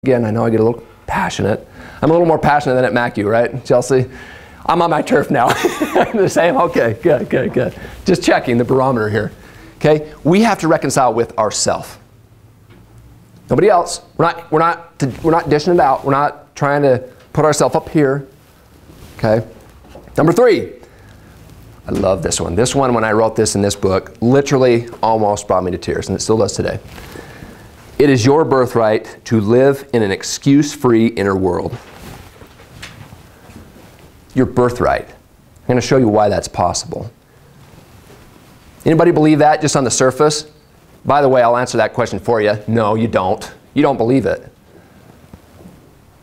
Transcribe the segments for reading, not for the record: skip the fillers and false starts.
Again, I know I get a little passionate. I'm a little more passionate than at MacU, right, Chelsea? I'm on my turf now. The same? Okay, good. Just checking the barometer here. Okay, we have to reconcile with ourselves. Nobody else. We're not dishing it out. We're not trying to put ourselves up here. Okay. Number 3. I love this one. This one, when I wrote this in this book, literally almost brought me to tears, and it still does today. It is your birthright to live in an excuse-free inner world. Your birthright. I'm going to show you why that's possible. Anybody believe that just on the surface? By the way, I'll answer that question for you. No, you don't. You don't believe it.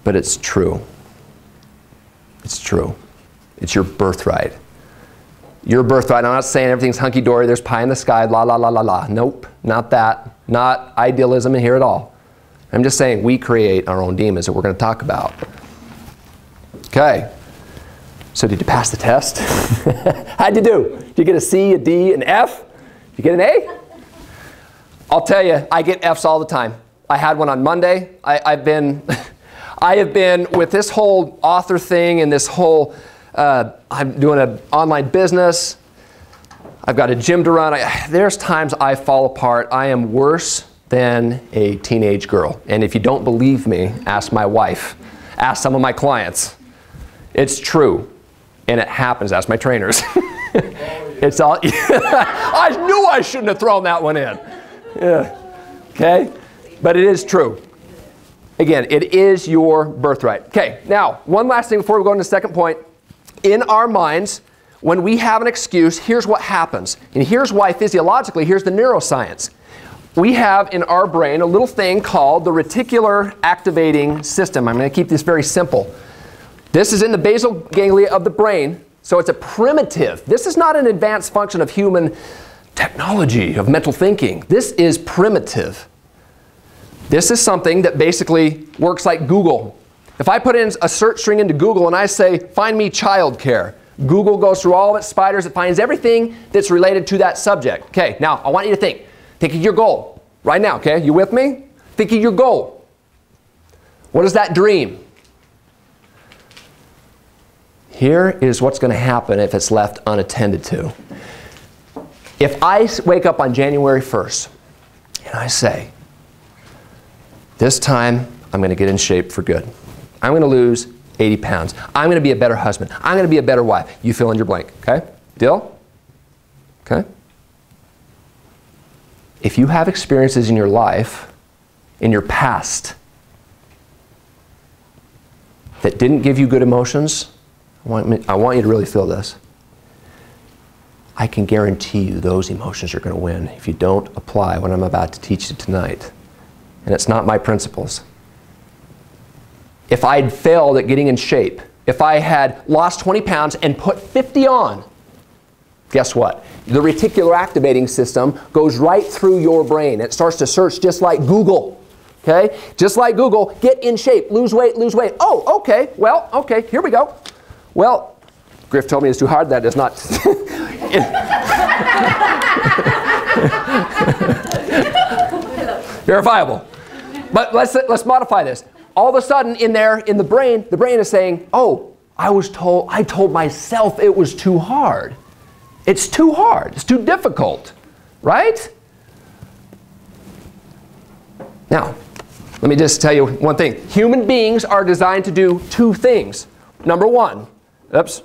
But it's true. It's true. It's your birthright. Your birthright. I'm not saying everything's hunky-dory, there's pie in the sky, la la la la la. Nope, not that. Not idealism in here at all. I'm just saying we create our own demons that we're going to talk about. Okay. So did you pass the test? How'd you do? Did you get a C, a D, an F? Did you get an A? I'll tell you, I get Fs all the time. I had one on Monday. I have been with this whole author thing and this whole, I'm doing an online business. I've got a gym to run. There's times I fall apart. I am worse than a teenage girl. And if you don't believe me, ask my wife. Ask some of my clients. It's true. And it happens. Ask my trainers. It's all. I knew I shouldn't have thrown that one in. Yeah. Okay? But it is true. Again, it is your birthright. Okay, now, one last thing before we go into the second point. In our minds, when we have an excuse, here's what happens. And here's why physiologically, here's the neuroscience. We have in our brain a little thing called the reticular activating system. I'm going to keep this very simple. This is in the basal ganglia of the brain, so it's a primitive. This is not an advanced function of human technology, of mental thinking. This is primitive. This is something that basically works like Google. If I put in a search string into Google and I say, find me childcare, Google goes through all of its spiders. It finds everything that's related to that subject. Okay, now I want you to think. Think of your goal right now, okay? You with me? Think of your goal. What is that dream? Here is what's going to happen if it's left unattended to. If I wake up on January 1st and I say, this time I'm going to get in shape for good. I'm going to lose 80 pounds. I'm going to be a better husband. I'm going to be a better wife. You fill in your blank, okay? Deal? Okay? If you have experiences in your life, in your past, that didn't give you good emotions, I want you to really feel this. I can guarantee you those emotions are going to win if you don't apply what I'm about to teach you tonight. And it's not my principles. If I'd failed at getting in shape, if I had lost 20 pounds and put 50 on, guess what? The reticular activating system goes right through your brain. It starts to search just like Google. Okay? Just like Google, get in shape, lose weight, lose weight. Oh, okay, well, okay, here we go. Well, Griff told me it's too hard. That is not. Verifiable. But let's modify this. All of a sudden in the brain is saying, oh, I told myself it was too hard. It's too hard. It's too difficult. Right? Now, let me just tell you one thing. Human beings are designed to do 2 things. Number 1, oops.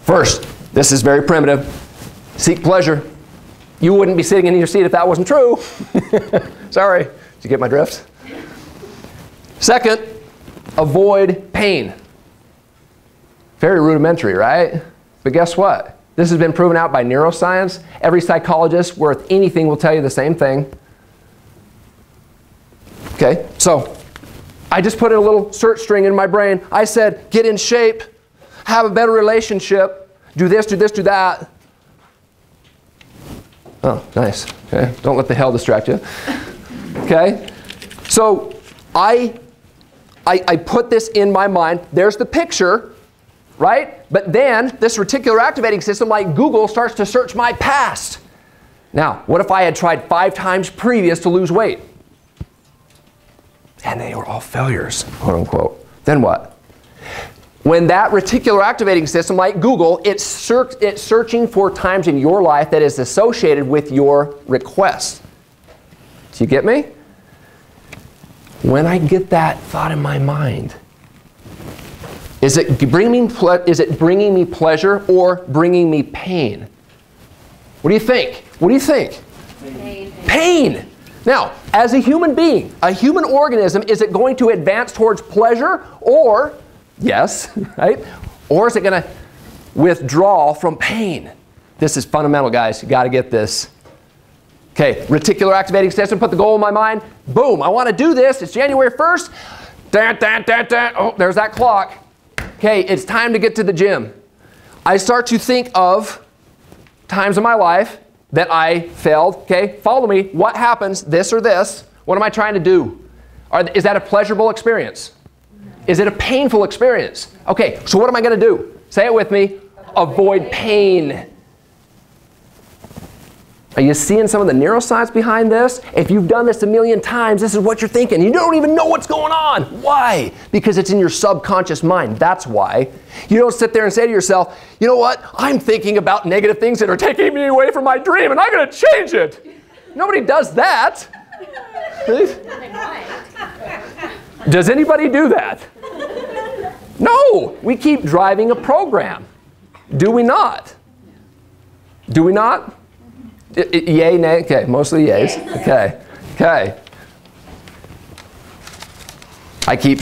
First, this is very primitive. Seek pleasure. You wouldn't be sitting in your seat if that wasn't true. Sorry. Did you get my drift? Second, avoid pain. Very rudimentary, right? But guess what? This has been proven out by neuroscience. Every psychologist worth anything will tell you the same thing. Okay, so I just put in a little search string in my brain. I said, get in shape, have a better relationship, do this, do this, do that. Oh, nice. Okay, don't let the hell distract you. Okay, so I I put this in my mind. There's the picture, right? But then this reticular activating system, like Google, starts to search my past. Now, what if I had tried 5 times previous to lose weight? And they were all failures, quote unquote. Then what? When that reticular activating system, like Google, it's searching for times in your life that is associated with your request. Do you get me? When I get that thought in my mind, is it bringing me pleasure or bringing me pain? What do you think? What do you think? Pain. Pain. Now, as a human being, a human organism, is it going to advance towards pleasure or, yes, right? Or is it going to withdraw from pain? This is fundamental, guys. You got to get this. Okay, reticular activating system, put the goal in my mind. Boom, I want to do this. It's January 1st. Oh, there's that clock. Okay, it's time to get to the gym. I start to think of times in my life that I failed. Okay, follow me. What happens, this or this? What am I trying to do? Is that a pleasurable experience? Is it a painful experience? Okay, so what am I going to do? Say it with me. Avoid pain. Are you seeing some of the neuroscience behind this? If you've done this a million times, this is what you're thinking. You don't even know what's going on. Why? Because it's in your subconscious mind. That's why. You don't sit there and say to yourself, you know what? I'm thinking about negative things that are taking me away from my dream, and I'm going to change it. Nobody does that. Does anybody do that? No. We keep driving a program. Do we not? Do we not? Yay, nay? Okay, mostly yays. Okay. Okay. I keep